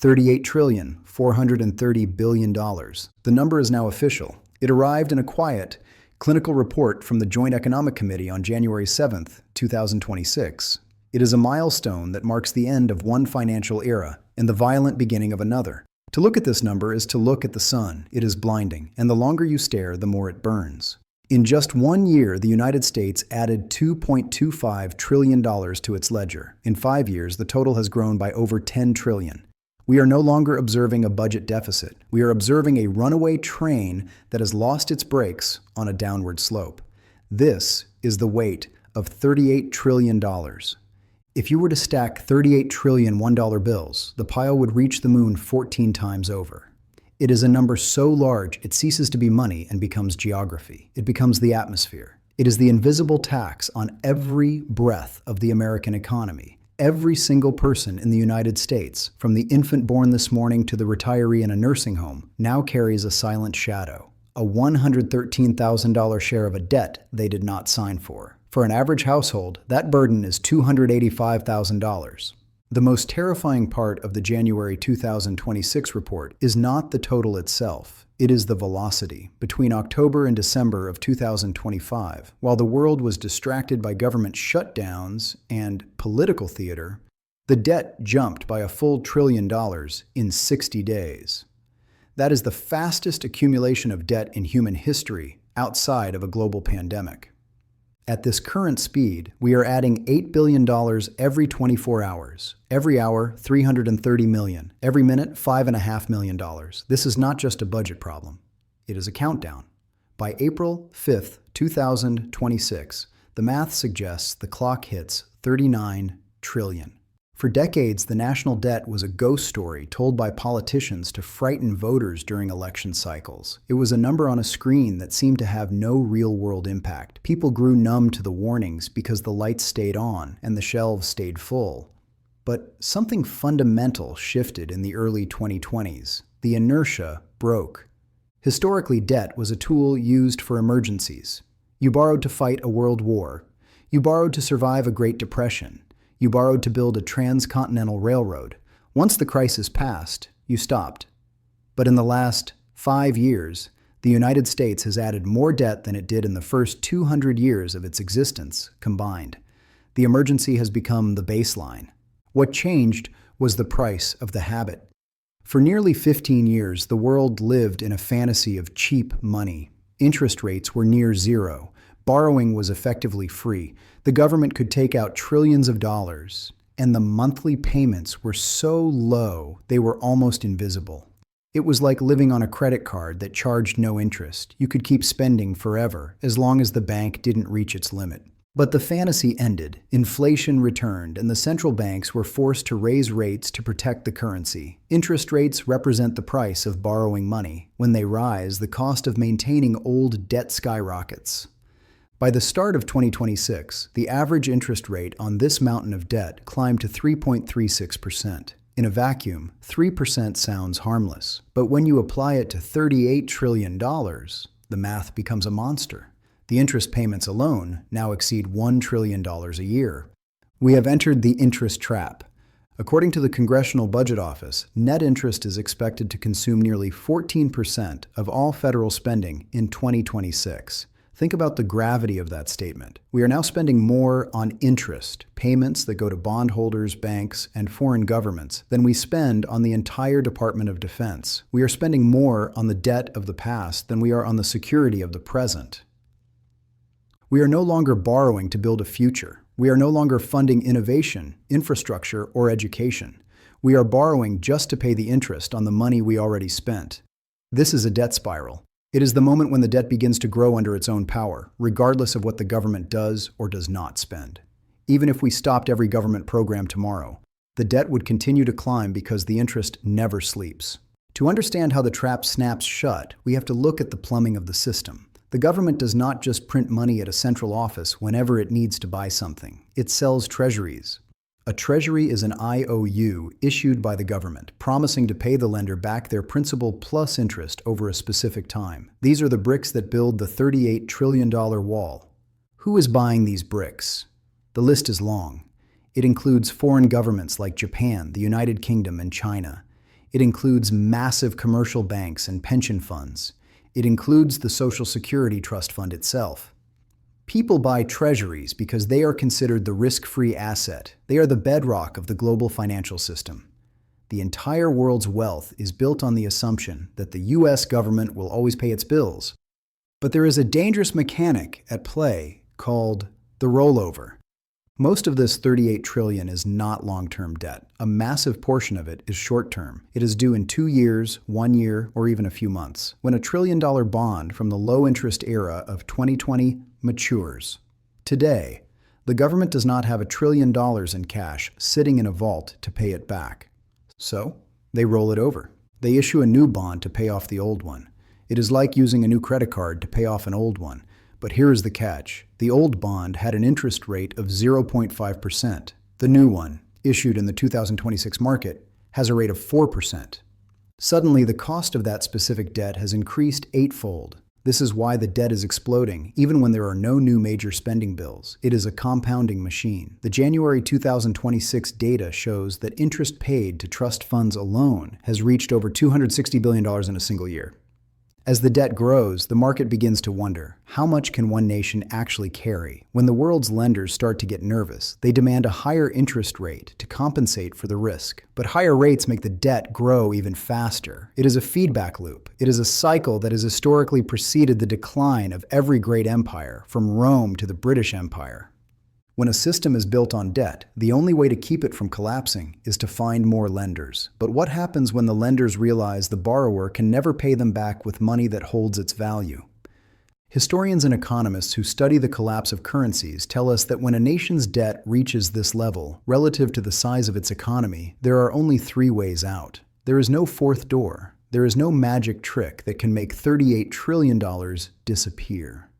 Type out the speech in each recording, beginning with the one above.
$38,430 billion. The number is now official. It arrived in a quiet, clinical report from the Joint Economic Committee on January 7, 2026. It is a milestone that marks the end of one financial era and the violent beginning of another. To look at this number is to look at the sun. It is blinding, and the longer you stare, the more it burns. In just 1 year, the United States added $2.25 trillion to its ledger. In 5 years, the total has grown by over $10 trillion. We are no longer observing a budget deficit. We are observing a runaway train that has lost its brakes on a downward slope. This is the weight of $38 trillion. If you were to stack 38 trillion $1 bills, the pile would reach the moon 14 times over. It is a number so large it ceases to be money and becomes geography. It becomes the atmosphere. It is the invisible tax on every breath of the American economy. Every single person in the United States, from the infant born this morning to the retiree in a nursing home, now carries a silent shadow, a $113,000 share of a debt they did not sign for. For an average household, that burden is $285,000. The most terrifying part of the January 2026 report is not the total itself. It is the velocity. Between October and December of 2025, while the world was distracted by government shutdowns and political theater, the debt jumped by a full $1 trillion in 60 days. That is the fastest accumulation of debt in human history outside of a global pandemic. At this current speed, we are adding $8 billion every 24 hours. Every hour, $330 million. Every minute, $5.5 million. This is not just a budget problem. It is a countdown. By April 5th, 2026, the math suggests the clock hits 39 trillion. For decades, the national debt was a ghost story told by politicians to frighten voters during election cycles. It was a number on a screen that seemed to have no real-world impact. People grew numb to the warnings because the lights stayed on and the shelves stayed full. But something fundamental shifted in the early 2020s. The inertia broke. Historically, debt was a tool used for emergencies. You borrowed to fight a world war. You borrowed to survive a Great Depression. You borrowed to build a transcontinental railroad. Once the crisis passed, you stopped. But in the last 5 years, the United States has added more debt than it did in the first 200 years of its existence combined. The emergency has become the baseline. What changed was the price of the habit. For nearly 15 years, the world lived in a fantasy of cheap money. Interest rates were near zero. Borrowing was effectively free. The government could take out trillions of dollars, and the monthly payments were so low they were almost invisible. It was like living on a credit card that charged no interest. You could keep spending forever, as long as the bank didn't reach its limit. But the fantasy ended, inflation returned, and the central banks were forced to raise rates to protect the currency. Interest rates represent the price of borrowing money. When they rise, the cost of maintaining old debt skyrockets. By the start of 2026, the average interest rate on this mountain of debt climbed to 3.36%. In a vacuum, 3% sounds harmless, but when you apply it to $38 trillion, the math becomes a monster. The interest payments alone now exceed $1 trillion a year. We have entered the interest trap. According to the Congressional Budget Office, net interest is expected to consume nearly 14% of all federal spending in 2026. Think about the gravity of that statement. We are now spending more on interest, payments that go to bondholders, banks, and foreign governments, than we spend on the entire Department of Defense. We are spending more on the debt of the past than we are on the security of the present. We are no longer borrowing to build a future. We are no longer funding innovation, infrastructure, or education. We are borrowing just to pay the interest on the money we already spent. This is a debt spiral. It is the moment when the debt begins to grow under its own power, regardless of what the government does or does not spend. Even if we stopped every government program tomorrow, the debt would continue to climb because the interest never sleeps. To understand how the trap snaps shut, we have to look at the plumbing of the system. The government does not just print money at a central office whenever it needs to buy something. It sells treasuries. A treasury is an IOU issued by the government, promising to pay the lender back their principal plus interest over a specific time. These are the bricks that build the $38 trillion wall. Who is buying these bricks? The list is long. It includes foreign governments like Japan, the United Kingdom, and China. It includes massive commercial banks and pension funds. It includes the Social Security Trust Fund itself. People buy treasuries because they are considered the risk-free asset. They are the bedrock of the global financial system. The entire world's wealth is built on the assumption that the US government will always pay its bills. But there is a dangerous mechanic at play called the rollover. Most of this 38 trillion is not long-term debt. A massive portion of it is short-term. It is due in 2 years, 1 year, or even a few months, when a $1 trillion bond from the low-interest era of 2020 matures. Today, the government does not have $1 trillion in cash sitting in a vault to pay it back. So, they roll it over. They issue a new bond to pay off the old one. It is like using a new credit card to pay off an old one. But here is the catch. The old bond had an interest rate of 0.5%. The new one, issued in the 2026 market, has a rate of 4%. Suddenly, the cost of that specific debt has increased eightfold. This is why the debt is exploding, even when there are no new major spending bills. It is a compounding machine. The January 2026 data shows that interest paid to trust funds alone has reached over $260 billion in a single year. As the debt grows, the market begins to wonder, how much can one nation actually carry? When the world's lenders start to get nervous, they demand a higher interest rate to compensate for the risk. But higher rates make the debt grow even faster. It is a feedback loop. It is a cycle that has historically preceded the decline of every great empire, from Rome to the British Empire. When a system is built on debt, the only way to keep it from collapsing is to find more lenders. But what happens when the lenders realize the borrower can never pay them back with money that holds its value? Historians and economists who study the collapse of currencies tell us that when a nation's debt reaches this level, relative to the size of its economy, there are only 3 ways out. There is no fourth door. There is no magic trick that can make $38 trillion disappear.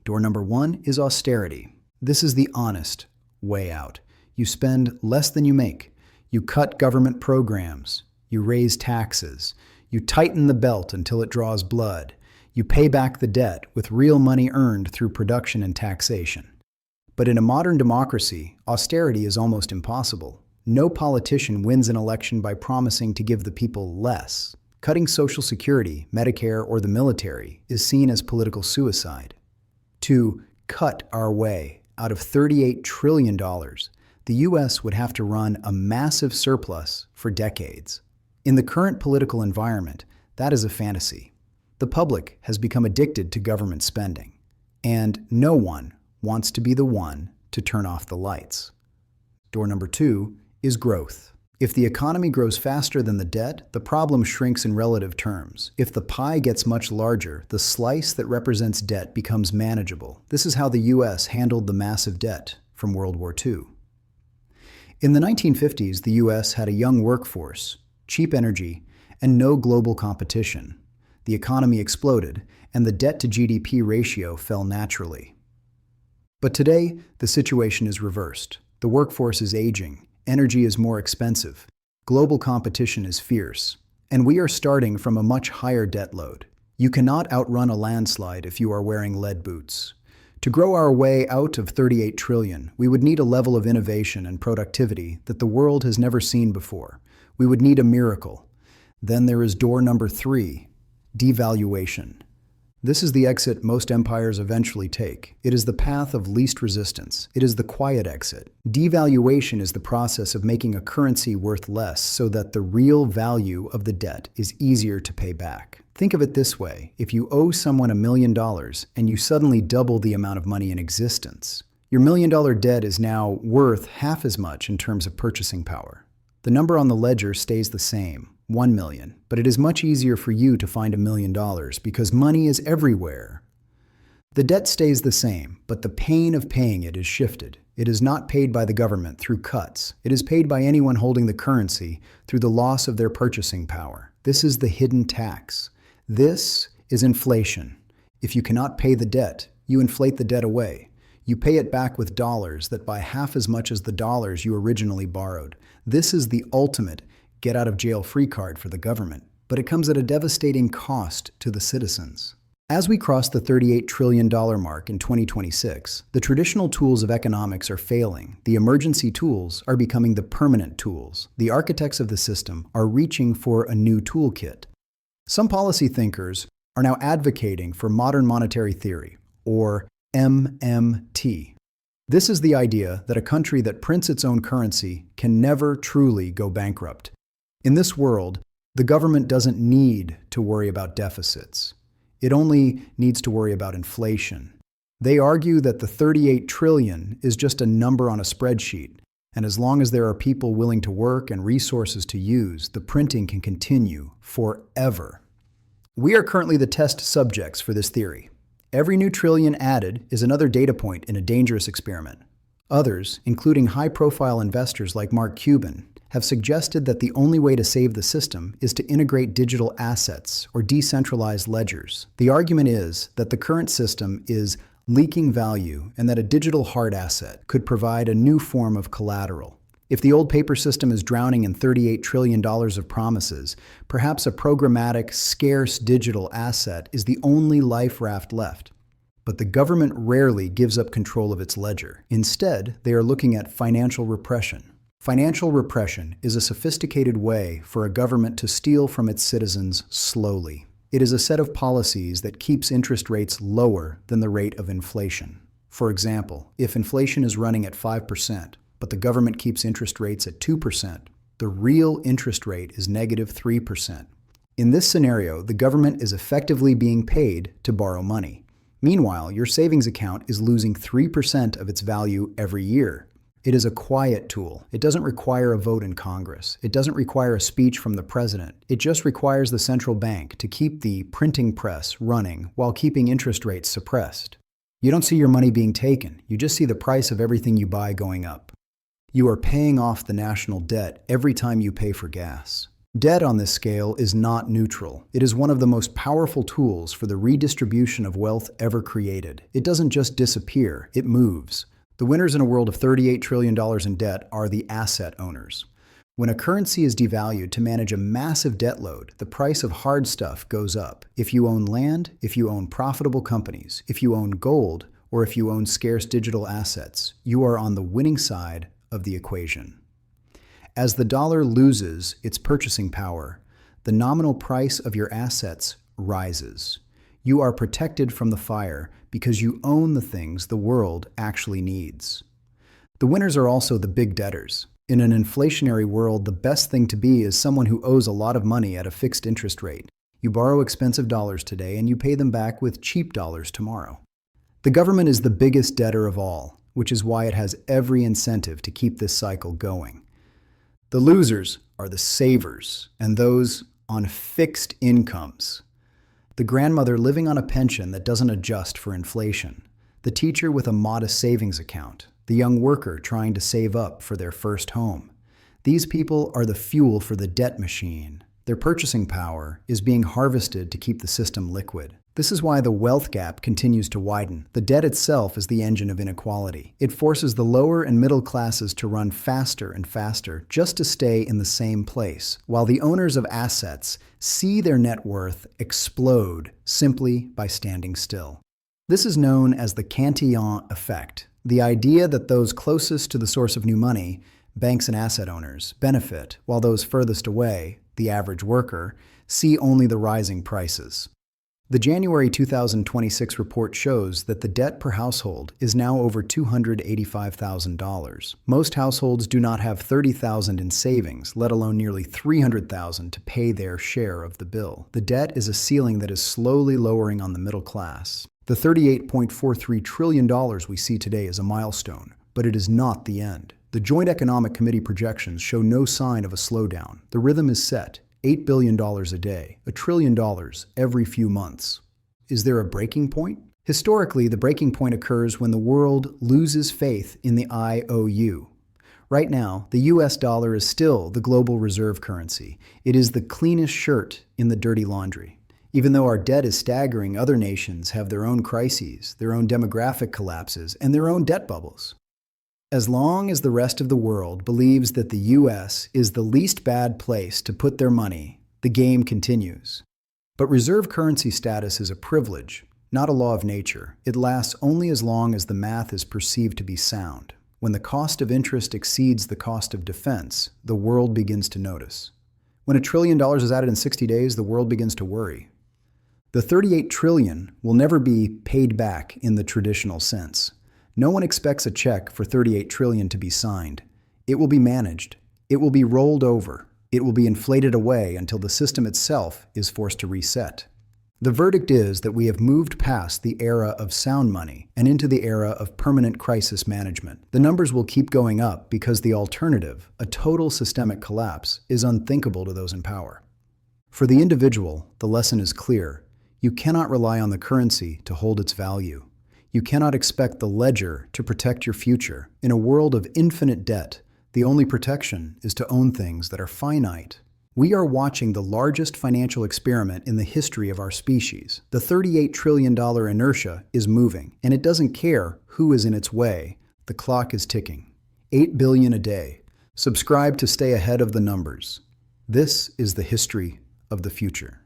Door number 1 is austerity. This is the honest way out. You spend less than you make. You cut government programs. You raise taxes. You tighten the belt until it draws blood. You pay back the debt with real money earned through production and taxation. But in a modern democracy, austerity is almost impossible. No politician wins an election by promising to give the people less. Cutting Social Security, Medicare, or the military is seen as political suicide. To cut our way out of $38 trillion, the US would have to run a massive surplus for decades. In the current political environment, that is a fantasy. The public has become addicted to government spending, and no one wants to be the one to turn off the lights. Door number 2 is growth. If the economy grows faster than the debt, the problem shrinks in relative terms. If the pie gets much larger, the slice that represents debt becomes manageable. This is how the US handled the massive debt from World War II. In the 1950s, the US had a young workforce, cheap energy, and no global competition. The economy exploded, and the debt to GDP ratio fell naturally. But today, the situation is reversed. The workforce is aging. Energy is more expensive, global competition is fierce, and we are starting from a much higher debt load. You cannot outrun a landslide if you are wearing lead boots. To grow our way out of 38 trillion, we would need a level of innovation and productivity that the world has never seen before. We would need a miracle. Then there is door number 3, devaluation. This is the exit most empires eventually take. It is the path of least resistance. It is the quiet exit. Devaluation is the process of making a currency worth less so that the real value of the debt is easier to pay back. Think of it this way. If you owe someone $1 million and you suddenly double the amount of money in existence, your $1 million debt is now worth half as much in terms of purchasing power. The number on the ledger stays the same, 1 million, but it is much easier for you to find $1 million because money is everywhere. The debt stays the same, but the pain of paying it is shifted. It is not paid by the government through cuts. It is paid by anyone holding the currency through the loss of their purchasing power. This is the hidden tax. This is inflation. If you cannot pay the debt, you inflate the debt away. You pay it back with dollars that buy half as much as the dollars you originally borrowed. This is the ultimate get-out-of-jail-free card for the government, but it comes at a devastating cost to the citizens. As we cross the $38 trillion mark in 2026, the traditional tools of economics are failing. The emergency tools are becoming the permanent tools. The architects of the system are reaching for a new toolkit. Some policy thinkers are now advocating for modern monetary theory, or MMT. This is the idea that a country that prints its own currency can never truly go bankrupt. In this world, the government doesn't need to worry about deficits. It only needs to worry about inflation. They argue that the 38 trillion is just a number on a spreadsheet, and as long as there are people willing to work and resources to use, the printing can continue forever. We are currently the test subjects for this theory. Every new trillion added is another data point in a dangerous experiment. Others, including high-profile investors like Mark Cuban, have suggested that the only way to save the system is to integrate digital assets or decentralized ledgers. The argument is that the current system is leaking value and that a digital hard asset could provide a new form of collateral. If the old paper system is drowning in $38 trillion of promises, perhaps a programmatic, scarce digital asset is the only life raft left. But the government rarely gives up control of its ledger. Instead, they are looking at financial repression. Financial repression is a sophisticated way for a government to steal from its citizens slowly. It is a set of policies that keeps interest rates lower than the rate of inflation. For example, if inflation is running at 5%, but the government keeps interest rates at 2%, the real interest rate is negative 3%. In this scenario, the government is effectively being paid to borrow money. Meanwhile, your savings account is losing 3% of its value every year. It is a quiet tool. It doesn't require a vote in Congress. It doesn't require a speech from the president. It just requires the central bank to keep the printing press running while keeping interest rates suppressed. You don't see your money being taken. You just see the price of everything you buy going up. You are paying off the national debt every time you pay for gas. Debt on this scale is not neutral. It is one of the most powerful tools for the redistribution of wealth ever created. It doesn't just disappear, it moves. The winners in a world of $38 trillion in debt are the asset owners. When a currency is devalued to manage a massive debt load, the price of hard stuff goes up. If you own land, if you own profitable companies, if you own gold, or if you own scarce digital assets, you are on the winning side of the equation. As the dollar loses its purchasing power, the nominal price of your assets rises. You are protected from the fire because you own the things the world actually needs. The winners are also the big debtors. In an inflationary world, the best thing to be is someone who owes a lot of money at a fixed interest rate. You borrow expensive dollars today and you pay them back with cheap dollars tomorrow. The government is the biggest debtor of all, which is why it has every incentive to keep this cycle going. The losers are the savers and those on fixed incomes. The grandmother living on a pension that doesn't adjust for inflation. The teacher with a modest savings account. The young worker trying to save up for their first home. These people are the fuel for the debt machine. Their purchasing power is being harvested to keep the system liquid. This is why the wealth gap continues to widen. The debt itself is the engine of inequality. It forces the lower and middle classes to run faster and faster just to stay in the same place, while the owners of assets see their net worth explode simply by standing still. This is known as the Cantillon effect, the idea that those closest to the source of new money, banks and asset owners, benefit, while those furthest away, the average worker, see only the rising prices. The January 2026 report shows that the debt per household is now over $285,000. Most households do not have $30,000 in savings, let alone nearly $300,000 to pay their share of the bill. The debt is a ceiling that is slowly lowering on the middle class. The $38.43 trillion we see today is a milestone, but it is not the end. The Joint Economic Committee projections show no sign of a slowdown. The rhythm is set. $8 billion a day, $1 trillion every few months. Is there a breaking point? Historically, the breaking point occurs when the world loses faith in the IOU. Right now, the US dollar is still the global reserve currency. It is the cleanest shirt in the dirty laundry. Even though our debt is staggering, other nations have their own crises, their own demographic collapses, and their own debt bubbles. As long as the rest of the world believes that the US is the least bad place to put their money, the game continues. But reserve currency status is a privilege, not a law of nature. It lasts only as long as the math is perceived to be sound. When the cost of interest exceeds the cost of defense, the world begins to notice. When $1 trillion is added in 60 days, the world begins to worry. The $38 trillion will never be paid back in the traditional sense. No one expects a check for $38 trillion to be signed. It will be managed. It will be rolled over. It will be inflated away until the system itself is forced to reset. The verdict is that we have moved past the era of sound money and into the era of permanent crisis management. The numbers will keep going up because the alternative, a total systemic collapse, is unthinkable to those in power. For the individual, the lesson is clear. You cannot rely on the currency to hold its value. You cannot expect the ledger to protect your future. In a world of infinite debt, the only protection is to own things that are finite. We are watching the largest financial experiment in the history of our species. The $38 trillion inertia is moving, and it doesn't care who is in its way. The clock is ticking. 8 billion a day. Subscribe to stay ahead of the numbers. This is the history of the future.